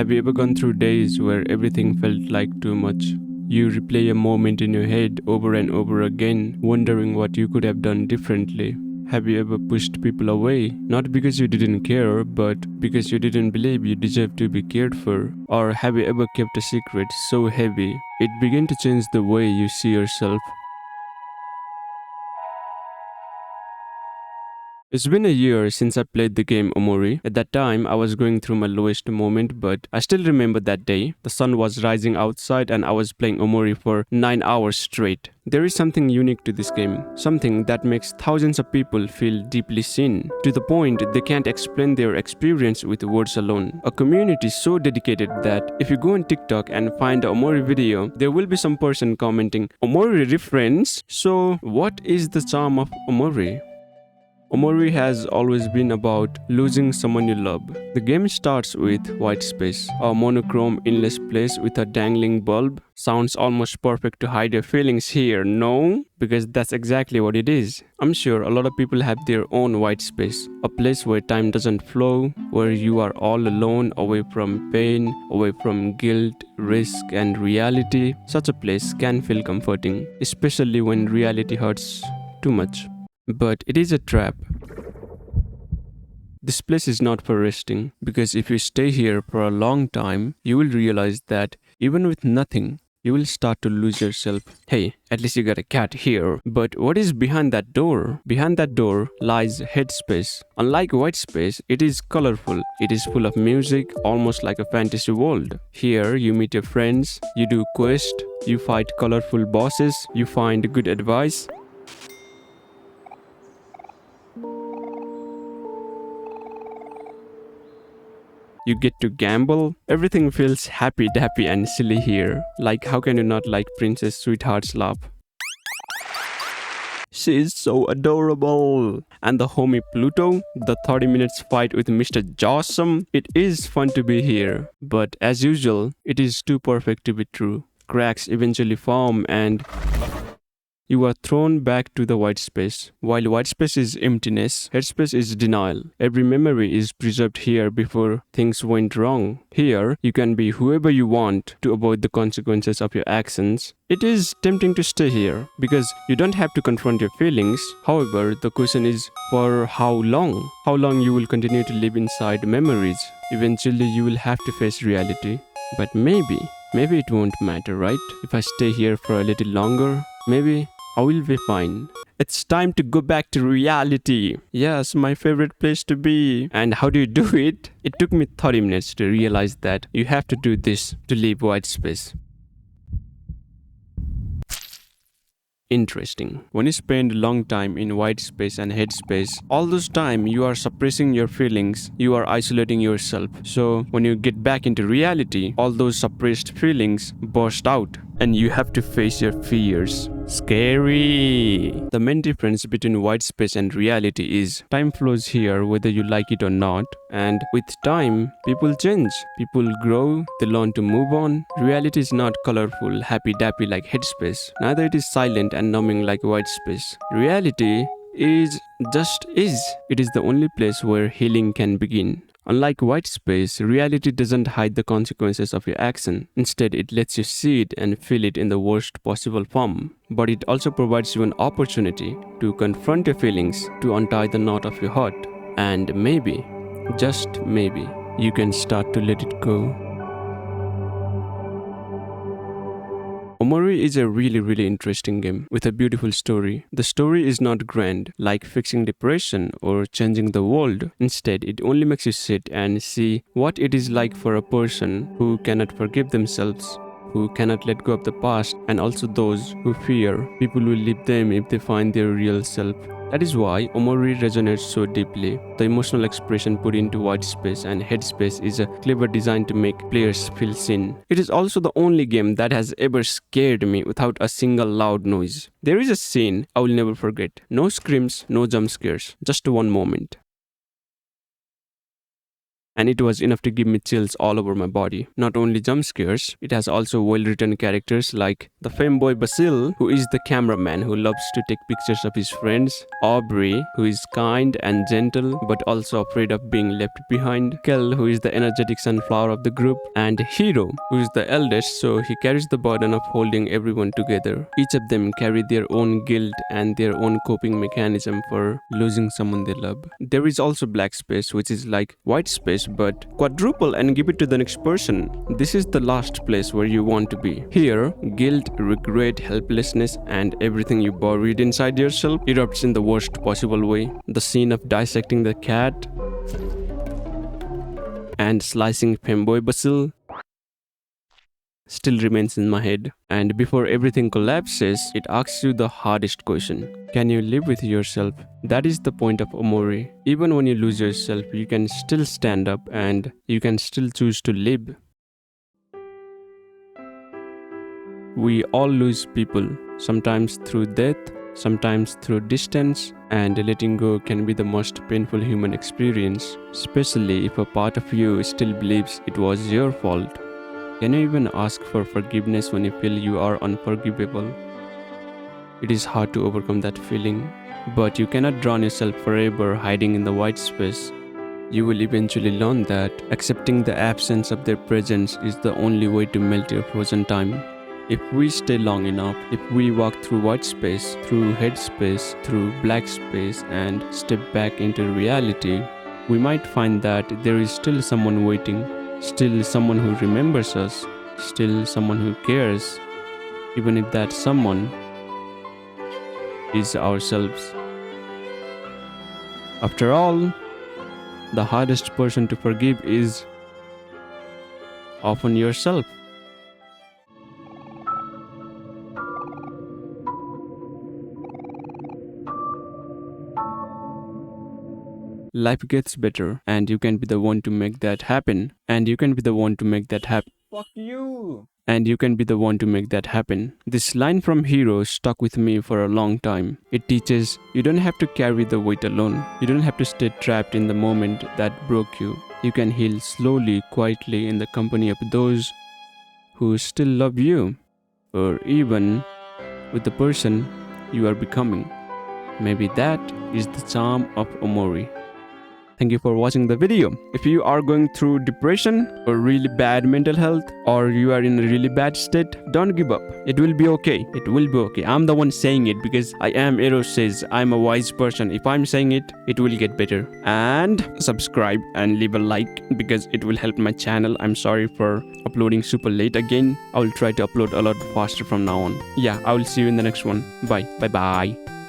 Have you ever gone through days where everything felt like too much? You replay a moment in your head over and over again, wondering what you could have done differently. Have you ever pushed people away, not because you didn't care, but because you didn't believe you deserved to be cared for? Or have you ever kept a secret so heavy, it began to change the way you see yourself? It's been a year since I played the game Omori. At that time, I was going through my lowest moment, but I still remember that day. The sun was rising outside and I was playing Omori for 9 hours straight. There is something unique to this game, something that makes thousands of people feel deeply seen, to the point they can't explain their experience with words alone. A community so dedicated that if you go on TikTok and find a Omori video, there will be some person commenting, "Omori reference? So what is the charm of Omori?" Omori has always been about losing someone you love. The game starts with white space, a monochrome endless place with a dangling bulb. Sounds almost perfect to hide your feelings here, no? Because that's exactly what it is. I'm sure a lot of people have their own white space, a place where time doesn't flow, where you are all alone, away from pain, away from guilt, risk, and reality. Such a place can feel comforting, especially when reality hurts too much. But it is a trap. This place is not for resting, because if you stay here for a long time, you will realize that even with nothing, you will start to lose yourself. Hey, at least you got a cat here. But what is behind that door? Behind that door lies headspace. Unlike white space, it is colorful. It is full of music, almost like a fantasy world. Here, you meet your friends, you do quests, you fight colorful bosses, you find good advice. You get to gamble. Everything feels happy, dappy, and silly here. Like, how can you not like Princess Sweetheart's laugh? She is so adorable. And the homie Pluto, the 30 minutes fight with Mr. Jawsome. It is fun to be here. But as usual, it is too perfect to be true. Cracks eventually form and you are thrown back to the white space. While white space is emptiness, headspace is denial. Every memory is preserved here before things went wrong. Here, you can be whoever you want to avoid the consequences of your actions. It is tempting to stay here because you don't have to confront your feelings. However, the question is for how long? How long you will continue to live inside memories? Eventually, you will have to face reality. But maybe it won't matter, right? If I stay here for a little longer, maybe I will be fine. It's time to go back to reality. Yes, my favorite place to be. And how do you do it? It took me 30 minutes to realize that you have to do this to leave white space. Interesting. When you spend a long time in white space and headspace, all those time you are suppressing your feelings, you are isolating yourself. So when you get back into reality, all those suppressed feelings burst out and you have to face your fears. Scary. The main difference between white space and reality is time flows here whether you like it or not, and with time, people change, people grow, they learn to move on. Reality is not colorful, happy-dappy like headspace, neither it is silent and numbing like white space. Reality is just is. It is the only place where healing can begin. Unlike white space, reality doesn't hide the consequences of your action. Instead, it lets you see it and feel it in the worst possible form. But it also provides you an opportunity to confront your feelings, to untie the knot of your heart. And maybe, just maybe, you can start to let it go. Omori is a really interesting game with a beautiful story. The story is not grand, like fixing depression or changing the world. Instead, it only makes you sit and see what it is like for a person who cannot forgive themselves, who cannot let go of the past, and also those who fear people will leave them if they find their real self. That is why Omori resonates so deeply. The emotional expression put into white space and headspace is a clever design to make players feel seen. It is also the only game that has ever scared me without a single loud noise. There is a scene I will never forget. No screams, no jump scares, just one moment. and it was enough to give me chills all over my body. Not only jump scares, it has also well-written characters like the femboy Basil, who is the cameraman who loves to take pictures of his friends, Aubrey, who is kind and gentle but also afraid of being left behind, Kel, who is the energetic sunflower of the group, and Hiro, who is the eldest, so he carries the burden of holding everyone together. Each of them carry their own guilt and their own coping mechanism for losing someone they love. There is also black space, which is like white space but quadruple and give it to the next person. This is the last place where you want to be. Here, guilt, regret, helplessness, and everything you buried inside yourself erupts in the worst possible way. The scene of dissecting the cat and slicing femboy Basil still remains in my head. And before everything collapses, it asks you the hardest question. Can you live with yourself? That is the point of Omori. Even when you lose yourself, you can still stand up and you can still choose to live. We all lose people, sometimes through death, sometimes through distance, and letting go can be the most painful human experience, especially if a part of you still believes it was your fault. Can you even ask for forgiveness when you feel you are unforgivable? It is hard to overcome that feeling, but you cannot drown yourself forever hiding in the white space. You will eventually learn that accepting the absence of their presence is the only way to melt your frozen time. If we stay long enough, if we walk through white space, through head space, through black space, and step back into reality, we might find that there is still someone waiting. Still someone who remembers us, still someone who cares, even if that someone is ourselves. After all, the hardest person to forgive is often yourself. Life gets better, and you can be the one to make that happen. And you can be the one to make that happen. Fuck you! And you can be the one to make that happen. This line from Hero stuck with me for a long time. It teaches you don't have to carry the weight alone. You don't have to stay trapped in the moment that broke you. You can heal slowly, quietly in the company of those who still love you, or even with the person you are becoming. Maybe that is the charm of Omori. Thank you for watching the video. If you are going through depression or really bad mental health, or you are in a really bad state, don't give up. It will be okay. It will be okay. I'm the one saying it because I am Eros says I'm a wise person. If I'm saying it, it will get better. And subscribe and leave a like because it will help my channel. I'm sorry for uploading super late again. I will try to upload a lot faster from now on. Yeah, I will see you in the next one. Bye. Bye bye.